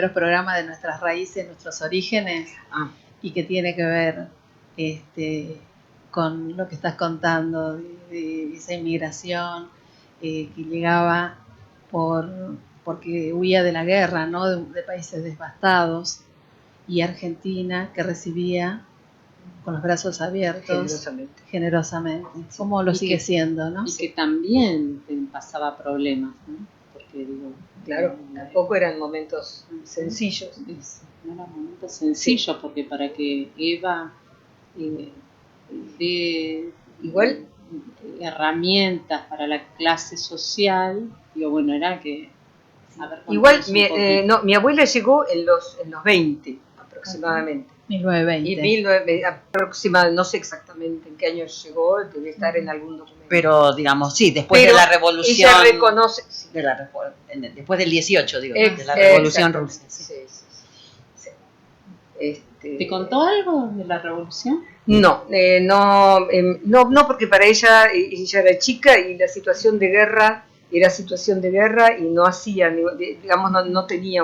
los programas de nuestras raíces, nuestros orígenes, y que tiene que ver con lo que estás contando, de esa inmigración que llegaba porque huía de la guerra, ¿no? de países devastados, y Argentina que recibía con los brazos abiertos generosamente. ¿Cómo lo sigue siendo, no? Y que también pasaba problemas, ¿no? Porque digo, claro, tampoco eran momentos sencillos. No eran momentos sencillos, porque para que Eva dé igual herramientas para la clase social, digo, bueno, era que... Igual mi abuela llegó en los 20 aproximadamente. 1920. Aproximadamente, no sé exactamente en qué año llegó, debe estar en algún documento. Pero, digamos, sí, después de la revolución... Ella reconoce... Sí. Después del 18, digo, de la revolución rusa. Sí. ¿Te contó algo de la revolución? No, porque para ella era chica y la situación de guerra era situación de guerra y no hacía, digamos, no tenía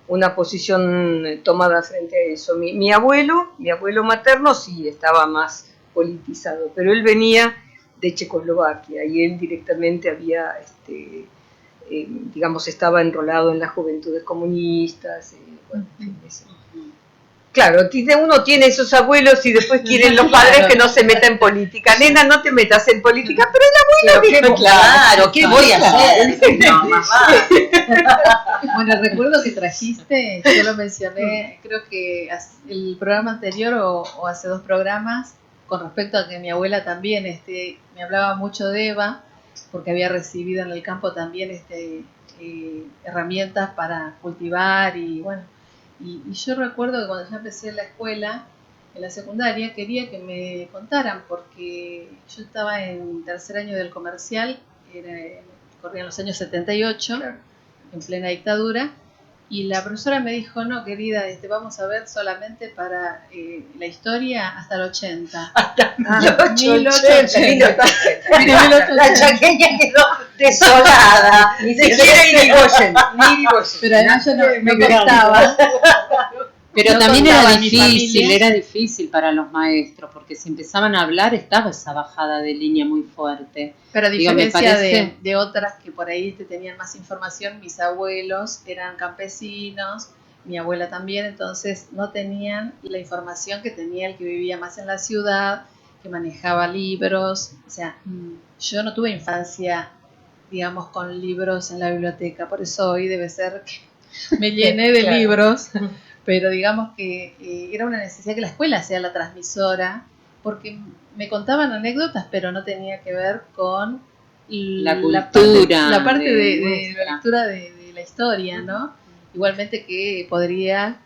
una posición tomada frente a eso. Mi abuelo materno sí estaba más politizado, pero él venía de Checoslovaquia y él directamente había, digamos, estaba enrolado en las juventudes comunistas. Bueno, claro, uno tiene esos abuelos y después quieren los padres que no se meta en política. Nena, no te metas en política, pero el abuelo mismo. Claro, ¿qué voy a hacer? No, mamá. Bueno, recuerdo que trajiste, yo lo mencioné, creo que el programa anterior o hace 2 programas, con respecto a que mi abuela también me hablaba mucho de Eva, porque había recibido en el campo también herramientas para cultivar y bueno. Y yo recuerdo que cuando ya empecé la escuela, en la secundaria, quería que me contaran, porque yo estaba en 3er año del comercial, corrían los años 78, claro, en plena dictadura, y la profesora me dijo, no, querida, vamos a ver solamente para la historia hasta el 80. Hasta 1880. La chaqueña quedó desolada. Ni siquiera Irigoyen. Pero además yo no contaba. Pero también era difícil para los maestros, porque si empezaban a hablar estaba esa bajada de línea muy fuerte. Pero a diferencia de otras que por ahí tenían más información, mis abuelos eran campesinos, mi abuela también, entonces no tenían la información que tenía el que vivía más en la ciudad, que manejaba libros. O sea, yo no tuve infancia, digamos, con libros en la biblioteca, por eso hoy debe ser que me llené de libros. Pero digamos que era una necesidad que la escuela sea la transmisora, porque me contaban anécdotas, pero no tenía que ver con la cultura, la parte de la lectura de la historia, ¿no? Igualmente que podría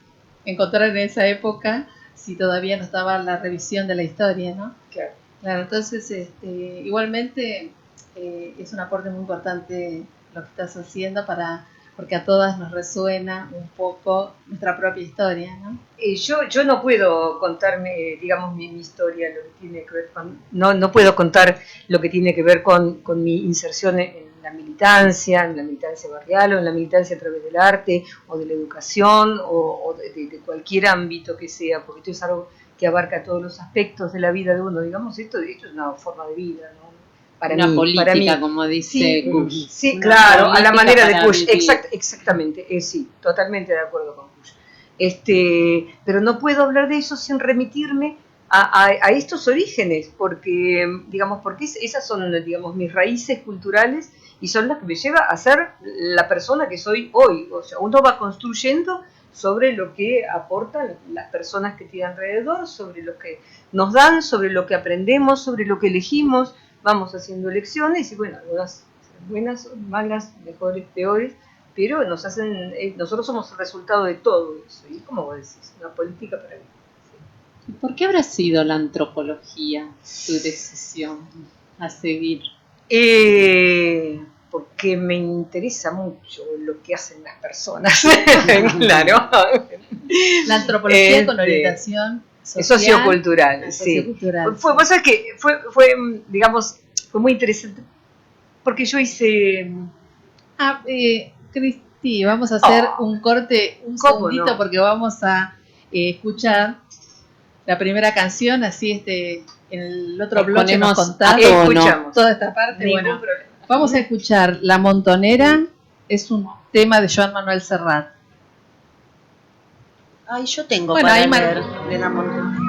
encontrar en esa época si todavía no estaba la revisión de la historia, ¿no? Claro, entonces igualmente es un aporte muy importante lo que estás haciendo porque a todas nos resuena un poco nuestra propia historia, ¿no? Yo no puedo contarme, digamos, mi historia, lo que tiene que ver con, no puedo contar lo que tiene que ver con mi inserción en la militancia barrial o en la militancia a través del arte o de la educación o de cualquier ámbito que sea, porque esto es algo que abarca todos los aspectos de la vida de uno, digamos, esto es una forma de vida, ¿no? Para mí, como dice Kusch. Sí, claro, a la manera de Kusch, exactamente, sí, totalmente de acuerdo con Kusch. Pero no puedo hablar de eso sin remitirme a estos orígenes, porque esas son, digamos, mis raíces culturales y son las que me llevan a ser la persona que soy hoy. O sea, uno va construyendo sobre lo que aportan las personas que tienen alrededor, sobre lo que nos dan, sobre lo que aprendemos, sobre lo que elegimos. Vamos haciendo elecciones y bueno, algunas buenas, malas, mejores, peores, pero nosotros somos el resultado de todo eso, y como vos decís, una política para mí. Sí. ¿Por qué habrá sido la antropología tu decisión a seguir? Porque me interesa mucho lo que hacen las personas, claro. La antropología con orientación sociocultural, sí. Vos sabés que fue, digamos, fue muy interesante, porque yo hice... Sí, vamos a hacer un corte, un segundito, no? porque vamos a escuchar la primera canción, así en el otro bloque nos contás escuchamos toda esta parte. Ningún Bueno, problema. vamos a escuchar La Montonera, es un tema de Joan Manuel Serrat. Ay, yo tengo Bueno, para ahí leer de La Montonera.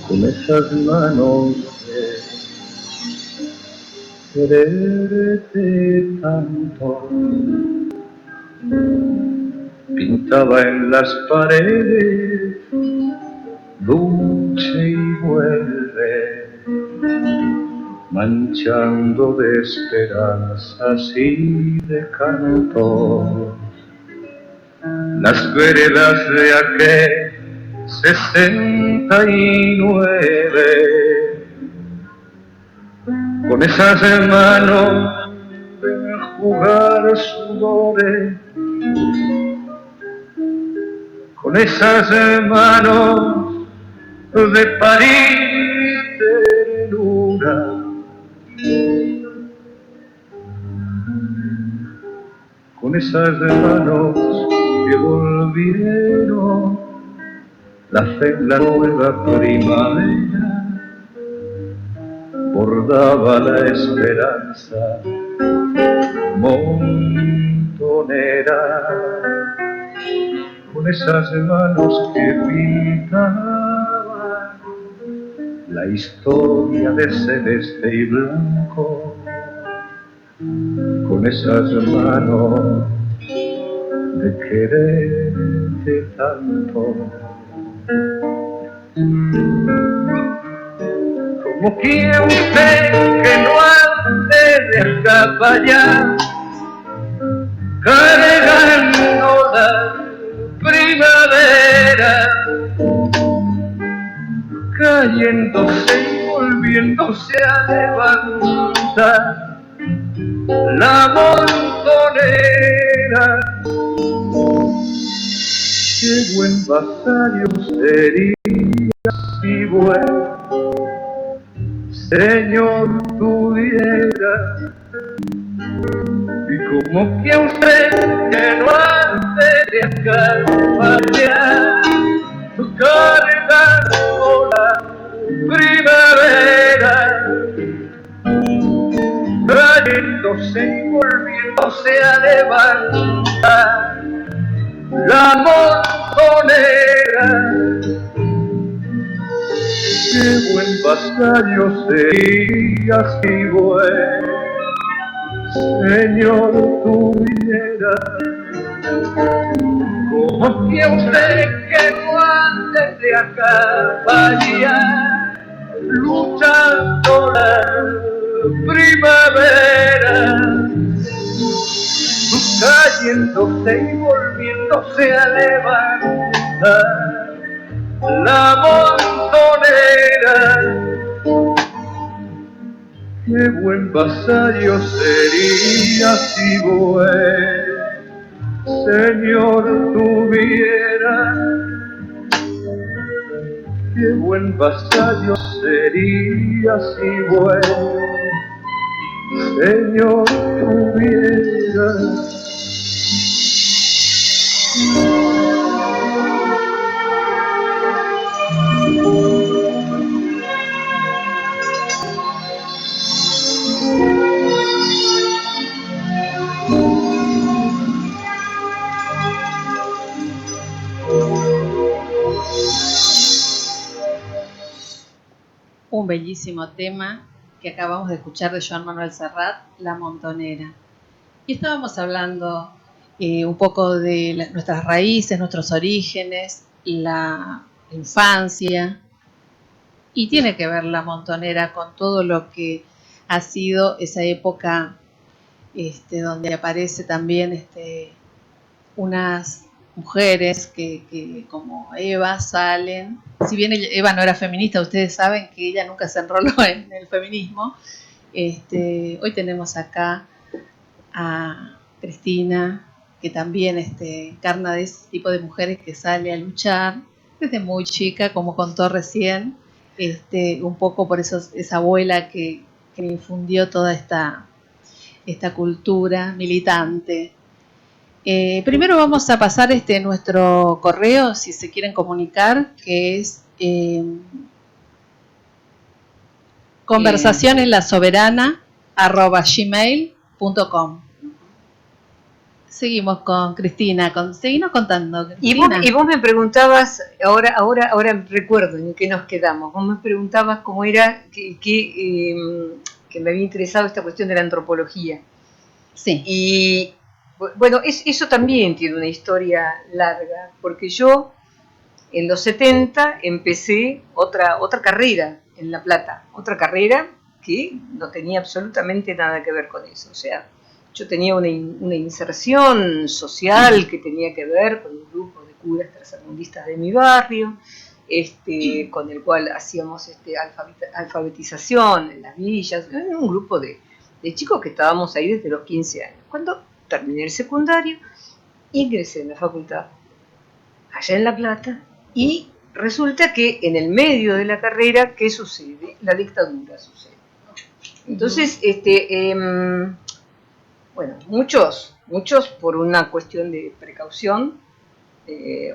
Con esas manos de quererte tanto, pintaba en las paredes luche y vuelve, manchando de esperanzas y de canto las veredas de aquel 69, con esas manos de jugar sudores, con esas manos de parir ternura, con esas manos que volvieron la fe en la nueva primavera, bordaba la esperanza montonera, con esas manos que pintaban la historia de celeste y blanco, con esas manos de quererte tanto. Como quiere usted que no ande de acá para allá, cargando la primavera, cayéndose y volviéndose a levantar la montonera. Qué buen vasallo sería si buen señor tuviera, y como que usted que no ande de acá para allá, cargando la primavera, trayéndose y volviéndose a levantar la montonera. Qué buen vasallo sería si buen señor tuviera, como que usted que no ande de acá para allá, luchando la primavera, cayéndose y volviéndose a levantar la montonera. Qué buen vasallo sería si buen señor tuviera, qué buen vasallo sería si buen señor tuviera. Un bellísimo tema que acabamos de escuchar de Joan Manuel Serrat, La Montonera. Y estábamos hablando un poco de nuestras raíces, nuestros orígenes, la infancia, y tiene que ver La Montonera con todo lo que ha sido esa época donde aparece también unas mujeres que como Eva salen, si bien Eva no era feminista, ustedes saben que ella nunca se enroló en el feminismo. Hoy tenemos acá a Cristina, que también encarna de ese tipo de mujeres que sale a luchar Desde muy chica, como contó recién, un poco por eso esa abuela que me infundió toda esta cultura militante. Primero vamos a pasar nuestro correo, si se quieren comunicar, que es conversacionenlasoberana@gmail.com. Seguimos con Cristina, seguimos contando, Cristina. Y vos me preguntabas, ahora recuerdo en qué nos quedamos, vos me preguntabas cómo era que me había interesado esta cuestión de la antropología. Sí. Y bueno, eso también tiene una historia larga, porque yo en los 70 empecé otra carrera en La Plata, otra carrera que no tenía absolutamente nada que ver con eso, o sea, yo tenía una inserción social que tenía que ver con un grupo de curas tercermundistas de mi barrio, con el cual hacíamos alfabetización en las villas, un grupo de chicos que estábamos ahí desde los 15 años. Cuando terminé el secundario, ingresé en la facultad, allá en La Plata, y resulta que en el medio de la carrera, ¿qué sucede? La dictadura sucede. Entonces, bueno, muchos por una cuestión de precaución,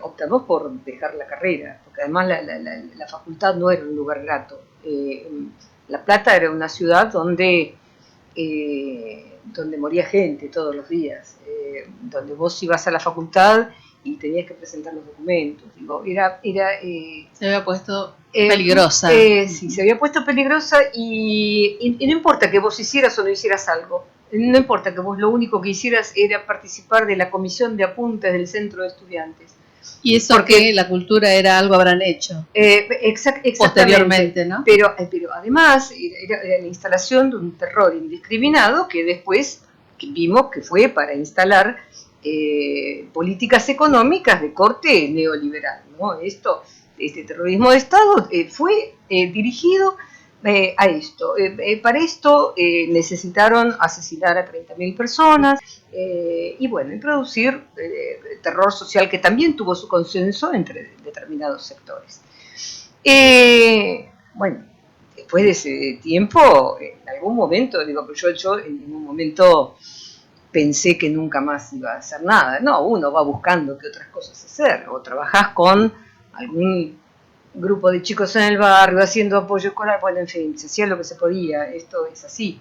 optamos por dejar la carrera, porque además la facultad no era un lugar grato. La Plata era una ciudad donde moría gente todos los días, donde vos ibas a la facultad y tenías que presentar los documentos. Digo, se había puesto peligrosa. Sí, se había puesto peligrosa y no importa que vos hicieras o no hicieras algo, no importa que vos lo único que hicieras era participar de la comisión de apuntes del centro de estudiantes. Y eso porque la cultura era algo habrán hecho posteriormente, ¿no? Pero además era la instalación de un terror indiscriminado que después vimos que fue para instalar políticas económicas de corte neoliberal, ¿no? Este terrorismo de Estado fue dirigido a esto. Para esto necesitaron asesinar a 30.000 personas y bueno, y producir terror social que también tuvo su consenso entre determinados sectores. Bueno, después de ese tiempo, en algún momento, digo, yo en un momento pensé que nunca más iba a hacer nada. No, uno va buscando qué otras cosas hacer, o trabajás con algún grupo de chicos en el barrio haciendo apoyo escolar, bueno, en fin, se hacía lo que se podía, esto es así.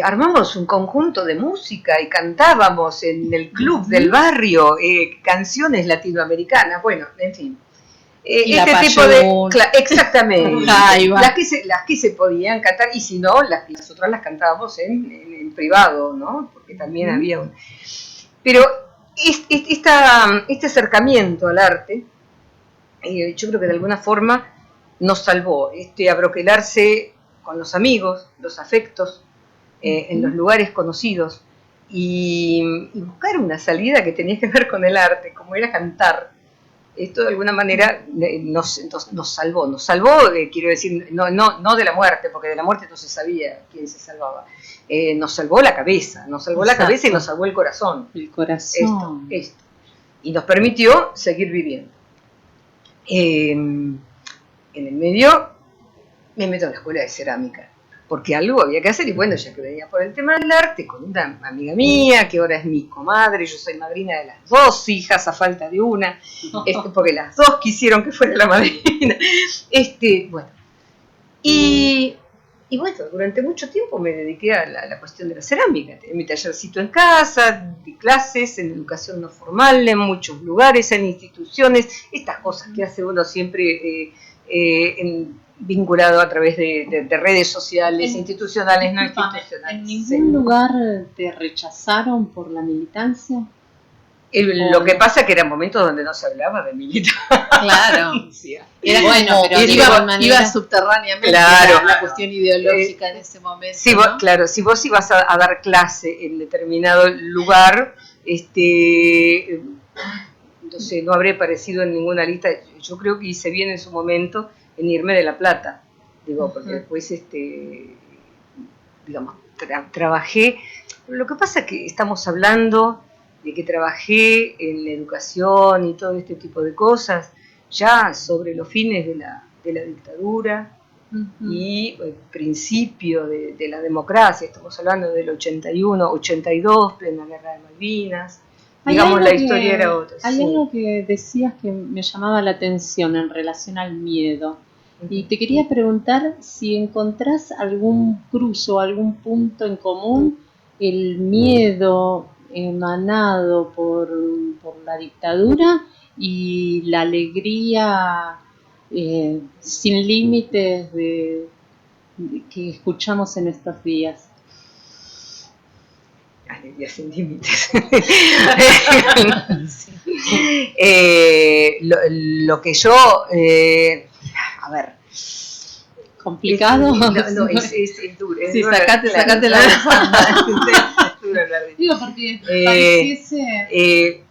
Armamos un conjunto de música y cantábamos en el club del barrio canciones latinoamericanas, bueno, en fin. Este tipo de... exactamente. las que se podían cantar, y si no, las otras las cantábamos en privado, ¿no? Porque también había un... Pero este acercamiento al arte, yo creo que de alguna forma nos salvó, abroquelarse con los amigos, los afectos, en los lugares conocidos, y buscar una salida que tenía que ver con el arte, como era cantar. Esto de alguna manera nos salvó, quiero decir, no de la muerte, porque de la muerte no se sabía quién se salvaba. Nos salvó la cabeza, y nos salvó el corazón. El corazón. Esto. Y nos permitió seguir viviendo. En el medio me meto en la escuela de cerámica, porque algo había que hacer, y bueno, ya que venía por el tema del arte, con una amiga mía, que ahora es mi comadre, yo soy madrina de las 2 hijas a falta de una, porque las 2 quisieron que fuera la madrina, bueno, y bueno, durante mucho tiempo me dediqué a la cuestión de la cerámica, tenía mi tallercito en casa, di clases en educación no formal, en muchos lugares, en instituciones, estas cosas que hace uno siempre vinculado a través de redes sociales, institucionales, no institucionales. ¿En ningún lugar te rechazaron por la militancia? Lo que pasa es que eran momentos donde no se hablaba de militar. Claro. Era bueno, pero iba subterráneamente, claro, la cuestión ideológica en ese momento. Sí, ¿no? Claro, si vos ibas a dar clase en determinado lugar, entonces no habré aparecido en ninguna lista. Yo creo que hice bien en su momento en irme de La Plata, porque después, digamos, trabajé. Lo que pasa es que estamos hablando de que trabajé en la educación y todo este tipo de cosas. ya sobre los fines de la dictadura y el principio de la democracia. Estamos hablando del 81, 82, plena guerra de Malvinas. Digamos, la historia era otra. Hay algo que decías que me llamaba la atención en relación al miedo. Y te quería preguntar si encontrás algún cruzo, algún punto en común, el miedo emanado por la dictadura y la alegría sin límites que escuchamos en estos días. Alegría sin límites. Lo que yo... a ver. ¿Complicado? No, es duro. Sí, sacate la Digo, porque pareciese...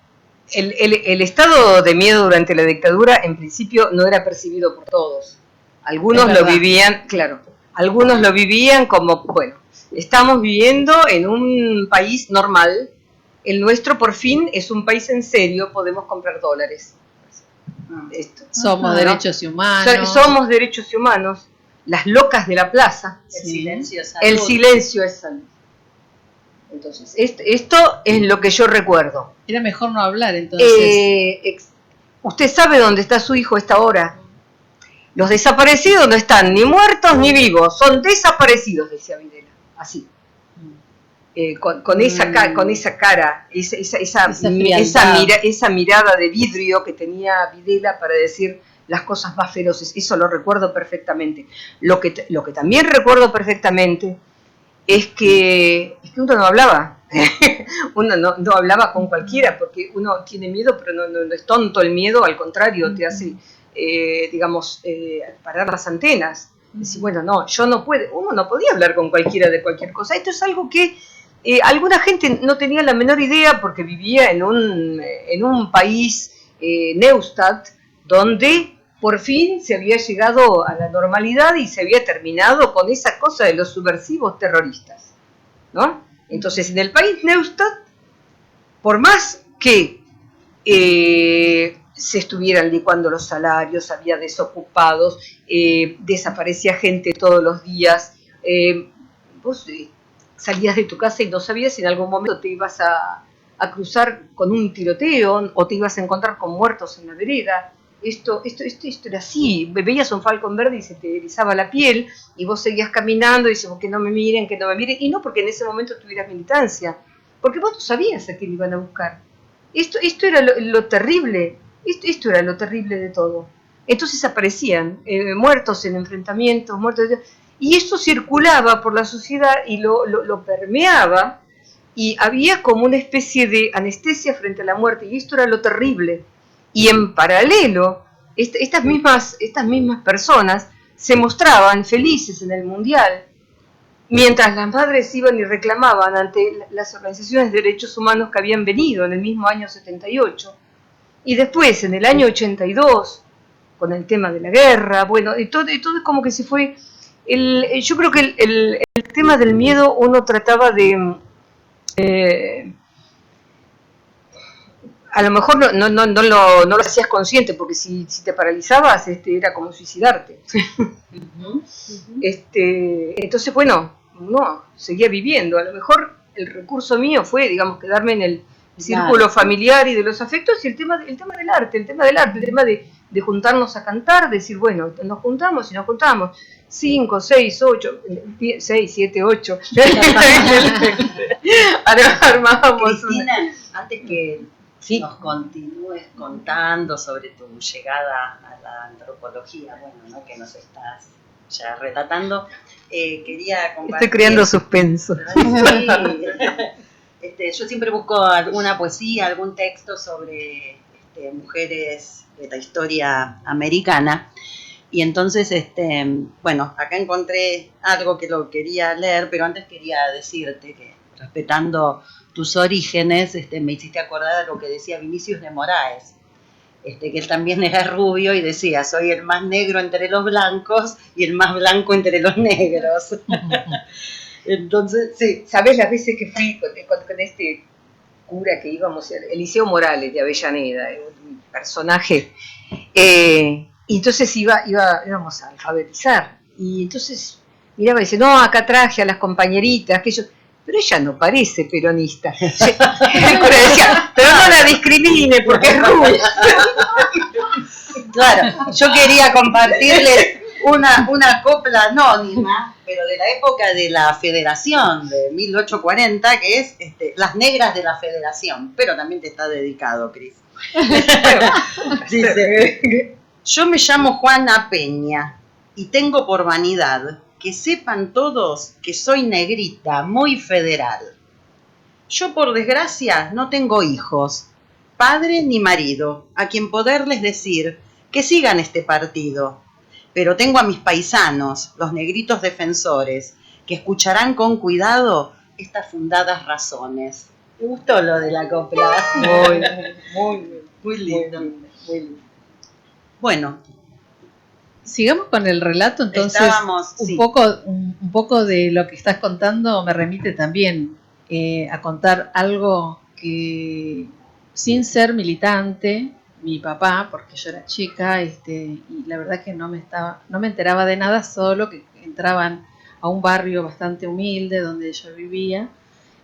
El estado de miedo durante la dictadura, en principio, no era percibido por todos. Algunos lo vivían, claro, algunos lo vivían como, bueno, estamos viviendo en un país normal, el nuestro por fin es un país en serio, podemos comprar dólares. Somos derechos humanos. Somos derechos humanos, las locas de la plaza. El silencio es salud. Entonces, esto es lo que yo recuerdo. Era mejor no hablar, entonces. ¿Usted sabe dónde está su hijo a esta hora? Los desaparecidos no están ni muertos ni vivos, son desaparecidos, decía Videla, así. Con esa cara, esa mirada de vidrio que tenía Videla para decir las cosas más feroces, eso lo recuerdo perfectamente. Lo que también recuerdo perfectamente es que uno no hablaba, uno no hablaba con cualquiera, porque uno tiene miedo, pero no es tonto el miedo, al contrario, te hace, parar las antenas. Decir, bueno, no, uno no podía hablar con cualquiera de cualquier cosa. Esto es algo que alguna gente no tenía la menor idea, porque vivía en un país, Neustadt, donde por fin se había llegado a la normalidad y se había terminado con esa cosa de los subversivos terroristas, ¿no? Entonces, en el país Neustadt, por más que se estuvieran licuando los salarios, había desocupados, desaparecía gente todos los días, vos salías de tu casa y no sabías si en algún momento te ibas a cruzar con un tiroteo o te ibas a encontrar con muertos en la vereda. Esto era así, veías un falcón verde y se te erizaba la piel y vos seguías caminando y dices, que no me miren, y no porque en ese momento tuvieras militancia, porque vos no sabías a quién iban a buscar. Esto era lo terrible, esto era lo terrible de todo. Entonces aparecían muertos en enfrentamientos, y esto circulaba por la sociedad y lo permeaba, y había como una especie de anestesia frente a la muerte, y esto era lo terrible. Y en paralelo, estas mismas personas se mostraban felices en el Mundial, mientras las madres iban y reclamaban ante las organizaciones de derechos humanos que habían venido en el mismo año 78. Y después, en el año 82, con el tema de la guerra, bueno, y todo es como que se fue... yo creo que el tema del miedo uno trataba de... a lo mejor no lo hacías consciente, porque si te paralizabas era como suicidarte. Entonces, bueno, uno seguía viviendo. A lo mejor el recurso mío fue, digamos, quedarme en el círculo familiar y de los afectos, y el tema del arte, el tema de juntarnos a cantar, decir, bueno, nos juntamos 5, 6, 8, 6, 7, 8. Armábamos. Cristina, antes que nos continúes contando sobre tu llegada a la antropología, bueno, ¿no? Que nos estás ya relatando, quería compartir... Estoy creando suspenso. Yo siempre busco alguna poesía, algún texto sobre mujeres de la historia americana, y entonces, bueno, acá encontré algo que lo quería leer, pero antes quería decirte que, respetando tus orígenes, me hiciste acordar de lo que decía Vinicius de Moraes, que él también era rubio y decía, soy el más negro entre los blancos y el más blanco entre los negros. Entonces, sí. ¿Sabés las veces que fui con cura que íbamos, Eliseo Morales de Avellaneda, un personaje, y entonces íbamos a alfabetizar, y entonces miraba y dice, no, acá traje a las compañeritas, que yo, pero ella no parece peronista. El cura decía, pero no la discrimine porque es rubia. Claro, yo quería compartirles una copla anónima, pero de la época de la Federación, de 1840, que es Las Negras de la Federación, pero también te está dedicado, Cris. Dice, yo me llamo Juana Peña y tengo por vanidad que sepan todos que soy negrita, muy federal. Yo por desgracia no tengo hijos, padre ni marido, a quien poderles decir que sigan este partido. Pero tengo a mis paisanos, los negritos defensores, que escucharán con cuidado estas fundadas razones. ¿Te gustó lo de la copla? Muy lindo. Muy lindo. Bueno, Sigamos con el relato, entonces estábamos, un sí. poco de lo que estás contando me remite también a contar algo que, sin ser militante, mi papá, porque yo era chica, y la verdad que no me enteraba de nada, solo que entraban a un barrio bastante humilde donde yo vivía,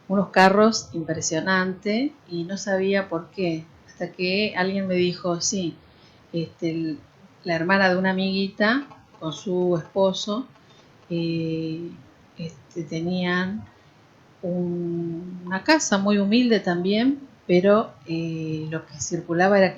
unos carros impresionantes, y no sabía por qué, hasta que alguien me dijo, sí, la hermana de una amiguita con su esposo tenían una casa muy humilde también, pero lo que circulaba era que